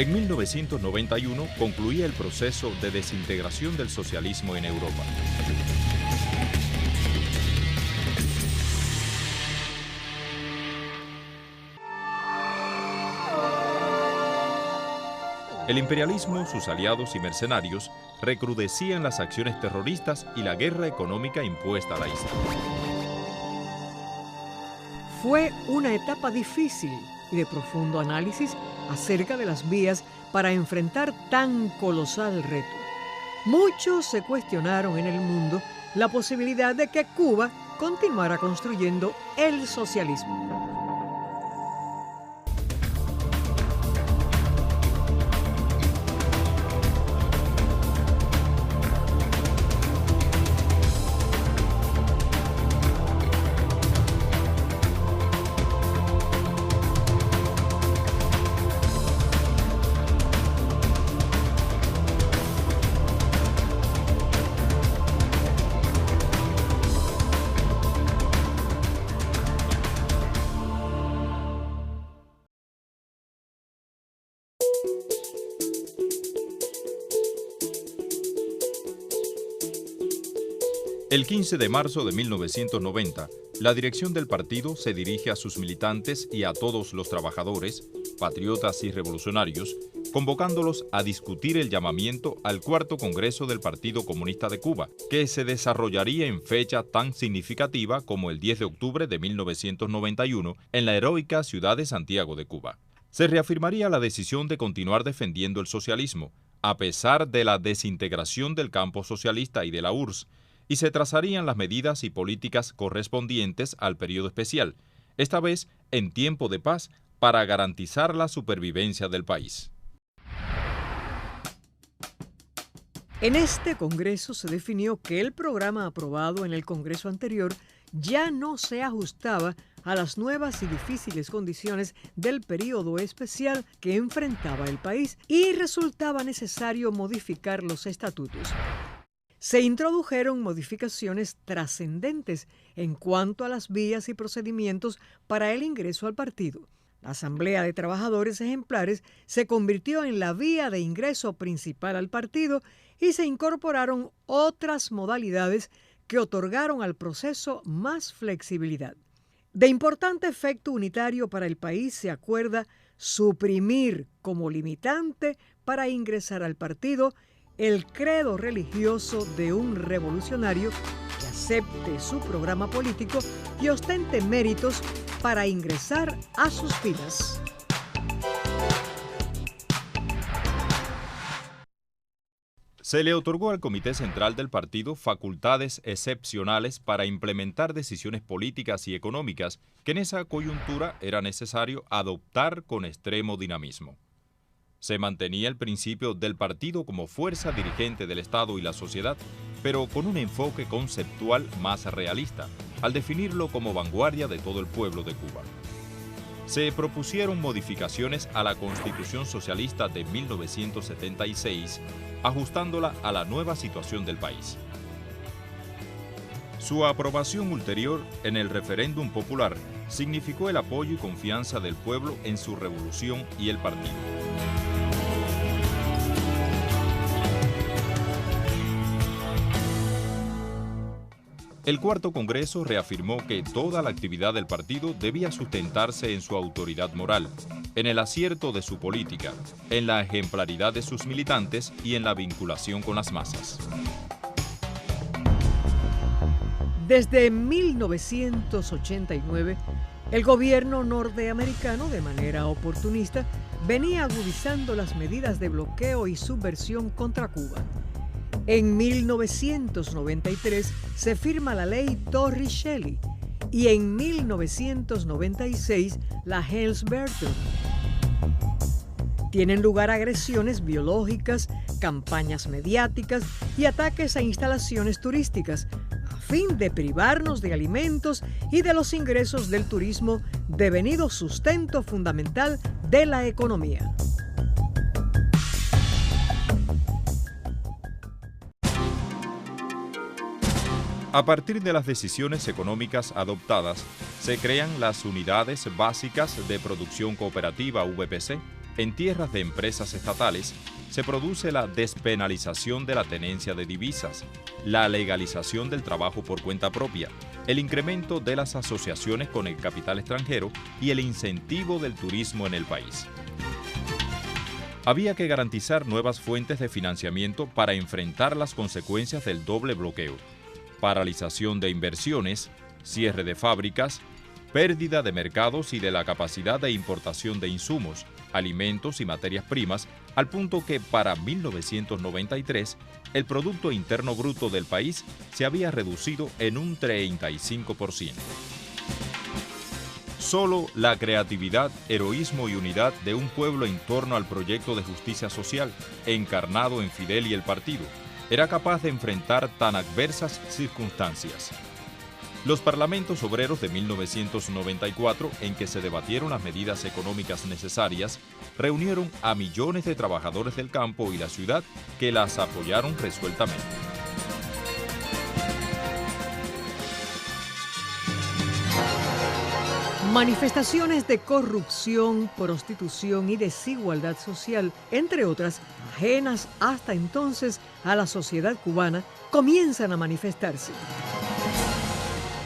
En 1991 concluía el proceso de desintegración del socialismo en Europa. El imperialismo, sus aliados y mercenarios recrudecían las acciones terroristas y la guerra económica impuesta a la isla. Fue una etapa difícil y de profundo análisis acerca de las vías para enfrentar tan colosal reto. Muchos se cuestionaron en el mundo la posibilidad de que Cuba continuara construyendo el socialismo. El 15 de marzo de 1990, la dirección del partido se dirige a sus militantes y a todos los trabajadores, patriotas y revolucionarios, convocándolos a discutir el llamamiento al cuarto Congreso del Partido Comunista de Cuba, que se desarrollaría en fecha tan significativa como el 10 de octubre de 1991 en la heroica ciudad de Santiago de Cuba. Se reafirmaría la decisión de continuar defendiendo el socialismo, a pesar de la desintegración del campo socialista y de la URSS, y se trazarían las medidas y políticas correspondientes al periodo especial, esta vez en tiempo de paz, para garantizar la supervivencia del país. En este Congreso se definió que el programa aprobado en el Congreso anterior ya no se ajustaba a las nuevas y difíciles condiciones del periodo especial que enfrentaba el país y resultaba necesario modificar los estatutos. Se introdujeron modificaciones trascendentes en cuanto a las vías y procedimientos para el ingreso al partido. La Asamblea de Trabajadores Ejemplares se convirtió en la vía de ingreso principal al partido y se incorporaron otras modalidades que otorgaron al proceso más flexibilidad. De importante efecto unitario para el país se acuerda suprimir como limitante para ingresar al partido el credo religioso de un revolucionario que acepte su programa político y ostente méritos para ingresar a sus filas. Se le otorgó al Comité Central del Partido facultades excepcionales para implementar decisiones políticas y económicas que en esa coyuntura era necesario adoptar con extremo dinamismo. Se mantenía el principio del partido como fuerza dirigente del Estado y la sociedad, pero con un enfoque conceptual más realista, al definirlo como vanguardia de todo el pueblo de Cuba. Se propusieron modificaciones a la Constitución Socialista de 1976, ajustándola a la nueva situación del país. Su aprobación ulterior en el referéndum popular significó el apoyo y confianza del pueblo en su revolución y el partido. El cuarto Congreso reafirmó que toda la actividad del partido debía sustentarse en su autoridad moral, en el acierto de su política, en la ejemplaridad de sus militantes y en la vinculación con las masas. Desde 1989, el gobierno norteamericano, de manera oportunista, venía agudizando las medidas de bloqueo y subversión contra Cuba. En 1993 se firma la ley Torricelli y en 1996 la Helms-Burton. Tienen lugar agresiones biológicas, campañas mediáticas y ataques a instalaciones turísticas, a fin de privarnos de alimentos y de los ingresos del turismo, devenido sustento fundamental de la economía. A partir de las decisiones económicas adoptadas, se crean las Unidades Básicas de Producción Cooperativa, VPC, en tierras de empresas estatales, se produce la despenalización de la tenencia de divisas, la legalización del trabajo por cuenta propia, el incremento de las asociaciones con el capital extranjero y el incentivo del turismo en el país. Había que garantizar nuevas fuentes de financiamiento para enfrentar las consecuencias del doble bloqueo: paralización de inversiones, cierre de fábricas, pérdida de mercados y de la capacidad de importación de insumos, alimentos y materias primas, al punto que para 1993 el Producto Interno Bruto del país se había reducido en un 35%. Solo la creatividad, heroísmo y unidad de un pueblo en torno al proyecto de justicia social, encarnado en Fidel y el partido, era capaz de enfrentar tan adversas circunstancias. Los parlamentos obreros de 1994, en que se debatieron las medidas económicas necesarias, reunieron a millones de trabajadores del campo y la ciudad que las apoyaron resueltamente. Manifestaciones de corrupción, prostitución y desigualdad social, entre otras, ajenas hasta entonces a la sociedad cubana, comienzan a manifestarse.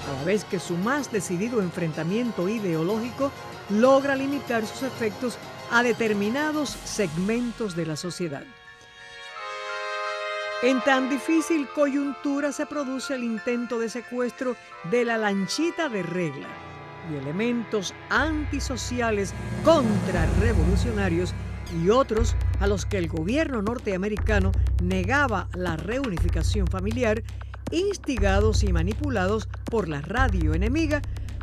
A la vez que su más decidido enfrentamiento ideológico logra limitar sus efectos a determinados segmentos de la sociedad. En tan difícil coyuntura se produce el intento de secuestro de la lanchita de Regla y elementos antisociales contrarrevolucionarios y otros a los que el gobierno norteamericano negaba la reunificación familiar, instigados y manipulados por la radio enemiga,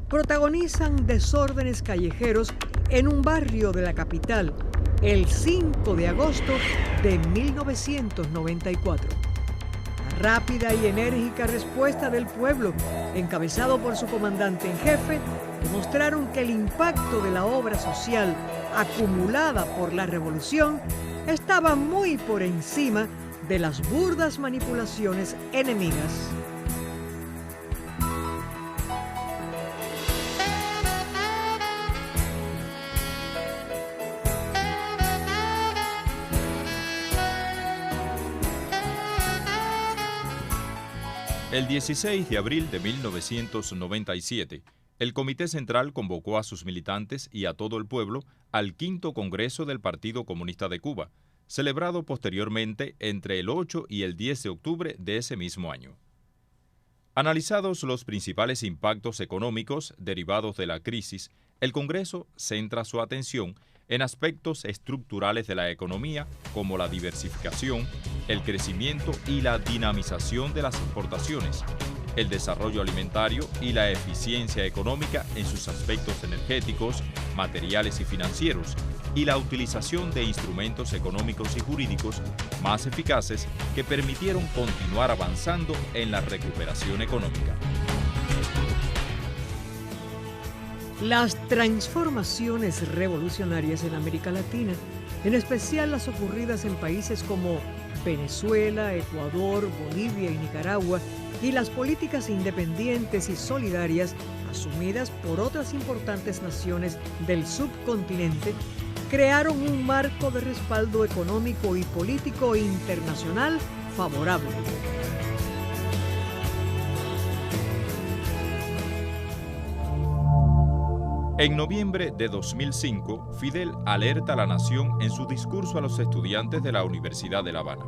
protagonizan desórdenes callejeros en un barrio de la capital el 5 de agosto de 1994. La rápida y enérgica respuesta del pueblo, encabezado por su comandante en jefe, demostraron que el impacto de la obra social acumulada por la revolución estaba muy por encima de las burdas manipulaciones enemigas. El 16 de abril de 1997, el Comité Central convocó a sus militantes y a todo el pueblo al quinto Congreso del Partido Comunista de Cuba, celebrado posteriormente entre el 8 y el 10 de octubre de ese mismo año. Analizados los principales impactos económicos derivados de la crisis, el Congreso centra su atención en aspectos estructurales de la economía como la diversificación, el crecimiento y la dinamización de las exportaciones, el desarrollo alimentario y la eficiencia económica en sus aspectos energéticos, materiales y financieros, y la utilización de instrumentos económicos y jurídicos más eficaces que permitieron continuar avanzando en la recuperación económica. Las transformaciones revolucionarias en América Latina, en especial las ocurridas en países como Venezuela, Ecuador, Bolivia y Nicaragua, y las políticas independientes y solidarias asumidas por otras importantes naciones del subcontinente, crearon un marco de respaldo económico y político internacional favorable. En noviembre de 2005, Fidel alerta a la nación en su discurso a los estudiantes de la Universidad de La Habana.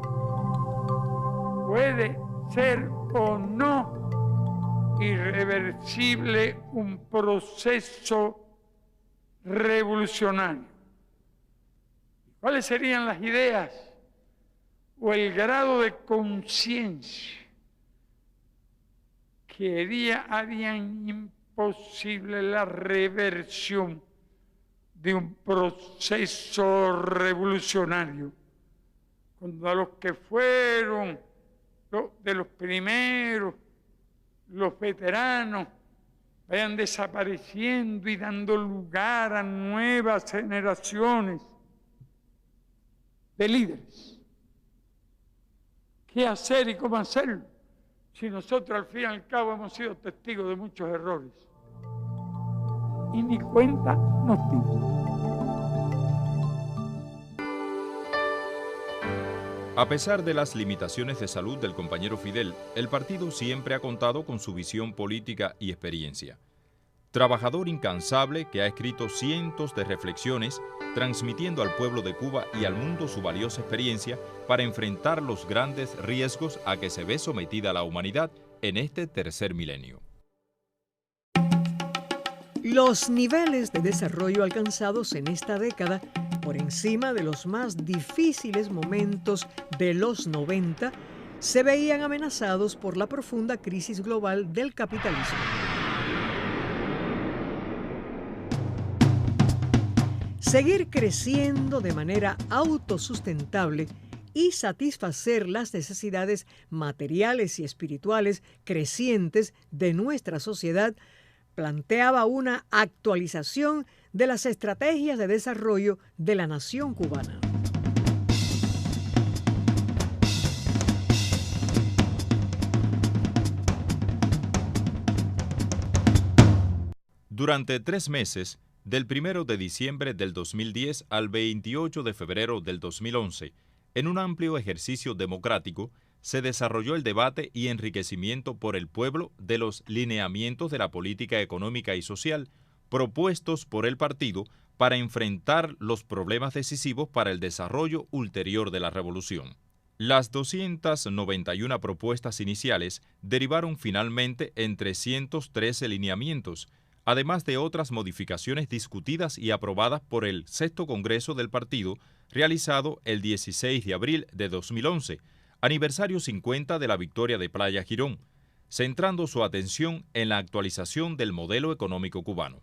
Puede ser o no irreversible un proceso revolucionario. ¿Cuáles serían las ideas o el grado de conciencia que harían imposible la reversión de un proceso revolucionario? Cuando a los que fueron de los primeros, los veteranos, vayan desapareciendo y dando lugar a nuevas generaciones de líderes. ¿Qué hacer y cómo hacerlo? Si nosotros al fin y al cabo hemos sido testigos de muchos errores. Y ni cuenta nos dimos. A pesar de las limitaciones de salud del compañero Fidel, el partido siempre ha contado con su visión política y experiencia. Trabajador incansable que ha escrito cientos de reflexiones, transmitiendo al pueblo de Cuba y al mundo su valiosa experiencia para enfrentar los grandes riesgos a que se ve sometida la humanidad en este tercer milenio. Los niveles de desarrollo alcanzados en esta década, por encima de los más difíciles momentos de los 90, se veían amenazados por la profunda crisis global del capitalismo. Seguir creciendo de manera autosustentable y satisfacer las necesidades materiales y espirituales crecientes de nuestra sociedad planteaba una actualización de las estrategias de desarrollo de la nación cubana. Durante 3 meses, del 1 de diciembre del 2010 al 28 de febrero del 2011, en un amplio ejercicio democrático, se desarrolló el debate y enriquecimiento por el pueblo de los lineamientos de la política económica y social propuestos por el partido para enfrentar los problemas decisivos para el desarrollo ulterior de la revolución. Las 291 propuestas iniciales derivaron finalmente en 313 lineamientos, además de otras modificaciones discutidas y aprobadas por el 6º Congreso del Partido, realizado el 16 de abril de 2011, aniversario 50 de la victoria de Playa Girón, centrando su atención en la actualización del modelo económico cubano.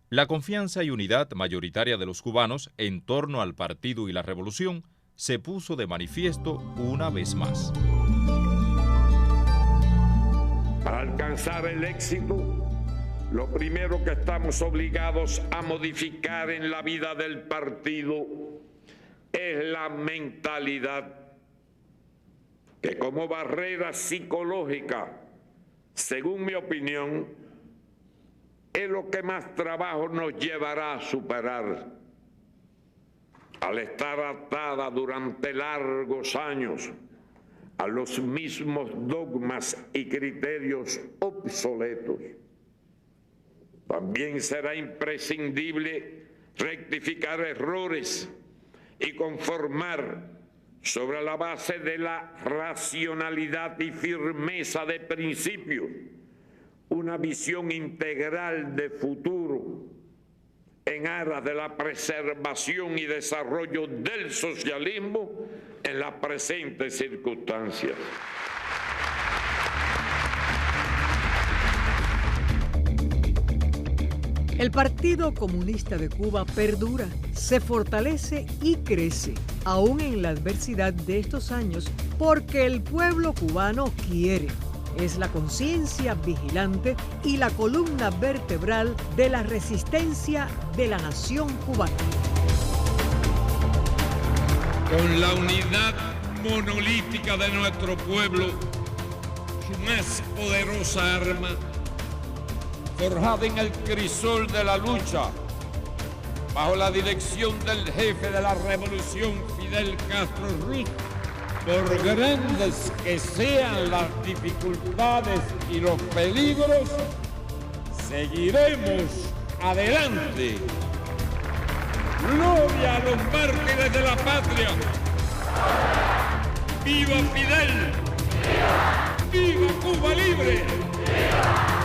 La confianza y unidad mayoritaria de los cubanos en torno al partido y la revolución se puso de manifiesto una vez más. Para alcanzar el éxito, lo primero que estamos obligados a modificar en la vida del partido es la mentalidad, que como barrera psicológica, según mi opinión, es lo que más trabajo nos llevará a superar. Al estar atada durante largos años a los mismos dogmas y criterios obsoletos, también será imprescindible rectificar errores y conformar sobre la base de la racionalidad y firmeza de principios una visión integral de futuro en aras de la preservación y desarrollo del socialismo en las presentes circunstancias. El Partido Comunista de Cuba perdura, se fortalece y crece, aún en la adversidad de estos años, porque el pueblo cubano quiere. Es la conciencia vigilante y la columna vertebral de la resistencia de la nación cubana. Con la unidad monolítica de nuestro pueblo, su más poderosa arma, forjada en el crisol de la lucha, bajo la dirección del jefe de la revolución, Fidel Castro Ruz, por grandes que sean las dificultades y los peligros, seguiremos adelante. ¡Gloria a los mártires de la patria! ¡Viva Fidel! ¡Viva Cuba libre! ¡Viva!